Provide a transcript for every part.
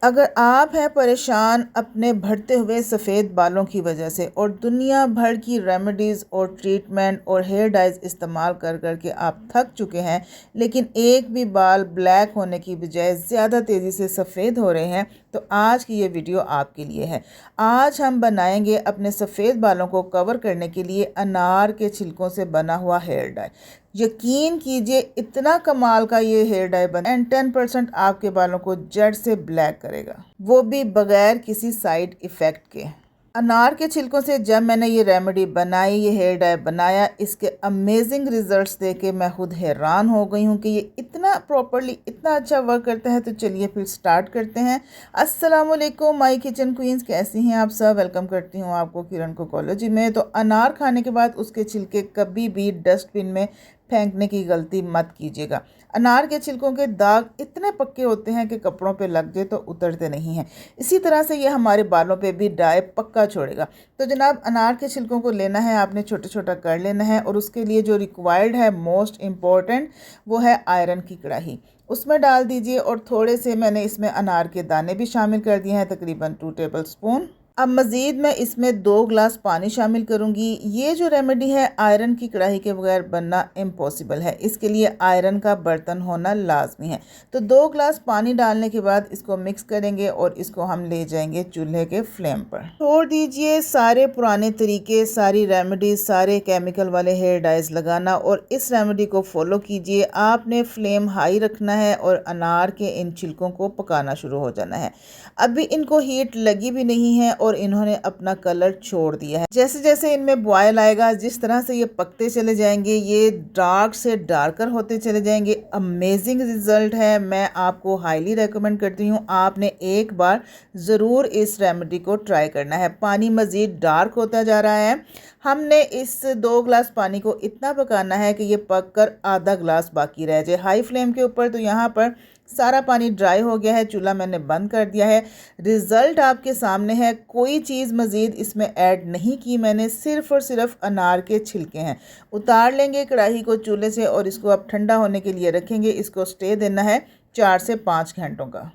अगर आप हैं परेशान अपने बढ़ते हुए सफ़ेद बालों की वजह से और दुनिया भर की रेमेडीज़ और ट्रीटमेंट और हेयर डाइज इस्तेमाल कर कर के आप थक चुके हैं, लेकिन एक भी बाल ब्लैक होने की बजाय ज़्यादा तेज़ी से सफ़ेद हो रहे हैं, तो आज की ये वीडियो आपके लिए है। आज हम बनाएंगे अपने सफ़ेद बालों को कवर करने के लिए अनार के छिलकों से बना हुआ हेयर डाई। यकीन कीजिए इतना कमाल का ये हेयर डाई बना एंड 10% आपके बालों को जड़ से ब्लैक करेगा, वो भी बगैर किसी साइड इफ़ेक्ट के। अनार के छिलकों से जब मैंने ये रेमेडी बनाई, ये हेयर डाई बनाया, इसके अमेजिंग रिजल्ट्स देख के मैं खुद हैरान हो गई हूँ कि ये इतना प्रॉपरली इतना अच्छा वर्क करता है। तो चलिए फिर स्टार्ट करते हैं। अस्सलाम वालेकुम माय किचन क्वींस, कैसी हैं आप सब? वेलकम करती हूँ आपको किरण कुकोलॉजी में। तो अनार खाने के बाद उसके छिलके कभी भी डस्टबिन में फेंकने की गलती मत कीजिएगा। अनार के छिलकों के दाग इतने पक्के होते हैं कि कपड़ों पे लग जाए तो उतरते नहीं हैं। इसी तरह से ये हमारे बालों पे भी डाई पक्का छोड़ेगा। तो जनाब, अनार के छिलकों को लेना है आपने, छोटा छोटा कर लेना है, और उसके लिए जो रिक्वायर्ड है मोस्ट इम्पॉर्टेंट वो है आयरन की कढ़ाई। उसमें डाल दीजिए और थोड़े से मैंने इसमें अनार के दाने भी शामिल कर दिए हैं, तकरीबन 2 टेबल स्पून। अब मज़ीद मैं इसमें 2 गिलास पानी शामिल करूंगी। ये जो रेमेडी है आयरन की कढ़ाई के बगैर बनना इम्पॉसिबल है, इसके लिए आयरन का बर्तन होना लाजमी है। तो 2 गिलास पानी डालने के बाद इसको मिक्स करेंगे और इसको हम ले जाएंगे चूल्हे के फ्लेम पर। छोड़ दीजिए सारे पुराने तरीके, सारी रेमेडीज, सारे केमिकल वाले हेयर डाइज लगाना और इस रेमेडी को फॉलो कीजिए। आपने फ्लेम हाई रखना है और अनार के इन छिलकों को पकाना शुरू हो जाना है। अभी इनको हीट लगी भी नहीं है और इन्होंने अपना कलर छोड़ दिया है। जैसे जैसे इनमें बॉयल आएगा, जिस तरह से ये पकते चले जाएंगे, ये डार्क से डार्कर होते चले जाएंगे। अमेजिंग रिजल्ट है, मैं आपको हाईली रेकमेंड करती हूँ। आपने एक बार ज़रूर इस रेमेडी को ट्राई करना है। पानी मज़ीद डार्क होता जा रहा है। हमने इस 2 गिलास पानी को इतना पकाना है कि ये पक कर आधा गिलास बाकी रह जाए हाई फ्लेम के ऊपर। तो यहाँ पर सारा पानी ड्राई हो गया है, चूल्हा मैंने बंद कर दिया है। रिज़ल्ट आपके सामने है। कोई चीज़ मज़ीद इसमें ऐड नहीं की मैंने, सिर्फ़ और सिर्फ अनार के छिलके हैं। उतार लेंगे कढ़ाई को चूल्हे से और इसको अब ठंडा होने के लिए रखेंगे। इसको स्टे देना है 4 से 5 घंटों का।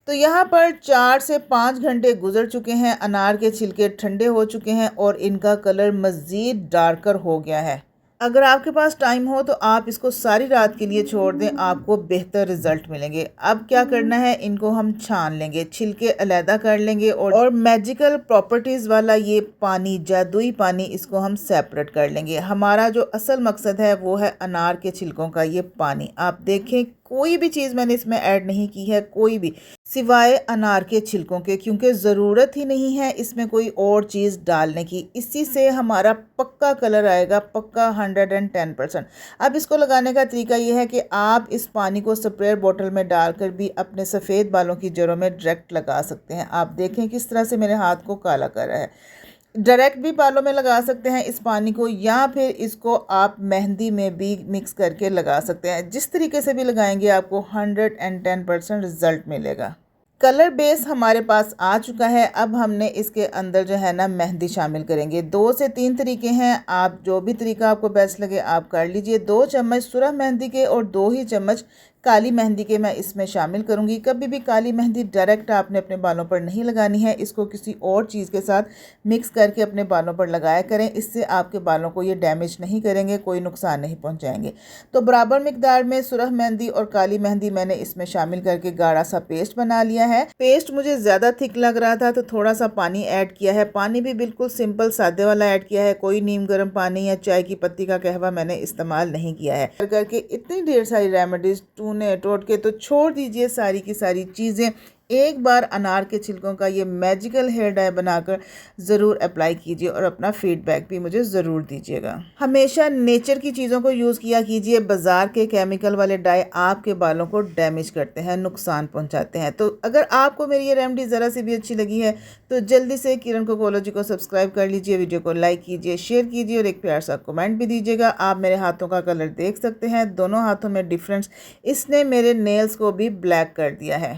तो यहाँ पर 4 से 5 घंटे गुजर चुके हैं, अनार के छिलके ठंडे हो चुके हैं और इनका कलर मज़ीद डार्कर हो गया है। अगर आपके पास टाइम हो तो आप इसको सारी रात के लिए छोड़ दें, आपको बेहतर रिजल्ट मिलेंगे। अब क्या करना है, इनको हम छान लेंगे, छिलके अलहदा कर लेंगे और मैजिकल प्रॉपर्टीज़ वाला ये पानी, जादुई पानी, इसको हम सेपरेट कर लेंगे। हमारा जो असल मकसद है वो है अनार के छिलकों का ये पानी। आप देखें कोई भी चीज़ मैंने इसमें ऐड नहीं की है, कोई भी, सिवाय अनार के छिलकों के, क्योंकि ज़रूरत ही नहीं है इसमें कोई और चीज़ डालने की। इसी से हमारा पक्का कलर आएगा, पक्का 110%। अब इसको लगाने का तरीका ये है कि आप इस पानी को स्प्रे बॉटल में डालकर भी अपने सफ़ेद बालों की जड़ों में डायरेक्ट लगा सकते हैं। आप देखें किस तरह से मेरे हाथ को काला कर रहा है। डायरेक्ट भी बालों में लगा सकते हैं इस पानी को, या फिर इसको आप मेहंदी में भी मिक्स करके लगा सकते हैं। जिस तरीके से भी लगाएंगे आपको 110% रिज़ल्ट मिलेगा। कलर बेस हमारे पास आ चुका है। अब हमने इसके अंदर जो है ना मेहंदी शामिल करेंगे। 2 से 3 तरीके हैं, आप जो भी तरीका आपको बेस्ट लगे आप कर लीजिए। 2 चम्मच सुरख मेहंदी के और 2 ही चम्मच काली मेहंदी के मैं इसमें शामिल करूंगी। कभी भी काली मेहंदी डायरेक्ट आपने अपने बालों पर नहीं लगानी है, इसको किसी और चीज़ के साथ मिक्स करके अपने बालों पर लगाया करें। इससे आपके बालों को ये डैमेज नहीं करेंगे, कोई नुकसान नहीं पहुंचाएंगे। तो बराबर मिकदार में सुरख मेहंदी और काली मेहंदी मैंने इसमें शामिल करके गाढ़ा सा पेस्ट बना लिया है। पेस्ट मुझे ज़्यादा थिक लग रहा था तो थोड़ा सा पानी ऐड किया है। पानी भी बिल्कुल सिंपल सादे वाला ऐड किया है, कोई नीम गर्म पानी या चाय की पत्ती का कहवा मैंने इस्तेमाल नहीं किया है। करके इतनी ढेर सारी रेमेडीज टूने टोट के, तो छोड़ दीजिए सारी की सारी चीज़ें। एक बार अनार के छिलकों का ये मैजिकल हेयर डाई बनाकर ज़रूर अप्लाई कीजिए और अपना फीडबैक भी मुझे ज़रूर दीजिएगा। हमेशा नेचर की चीज़ों को यूज़ किया कीजिए। बाज़ार के केमिकल वाले डाई आपके बालों को डैमेज करते हैं, नुकसान पहुंचाते हैं। तो अगर आपको मेरी ये रेमेडी ज़रा सी भी अच्छी लगी है तो जल्दी से किरण कुकोलॉजी को सब्सक्राइब कर लीजिए, वीडियो को लाइक कीजिए, शेयर कीजिए और एक प्यार सा कमेंट भी दीजिएगा। आप मेरे हाथों का कलर देख सकते हैं, दोनों हाथों में डिफरेंस, इसने मेरे नेल्स को भी ब्लैक कर दिया है।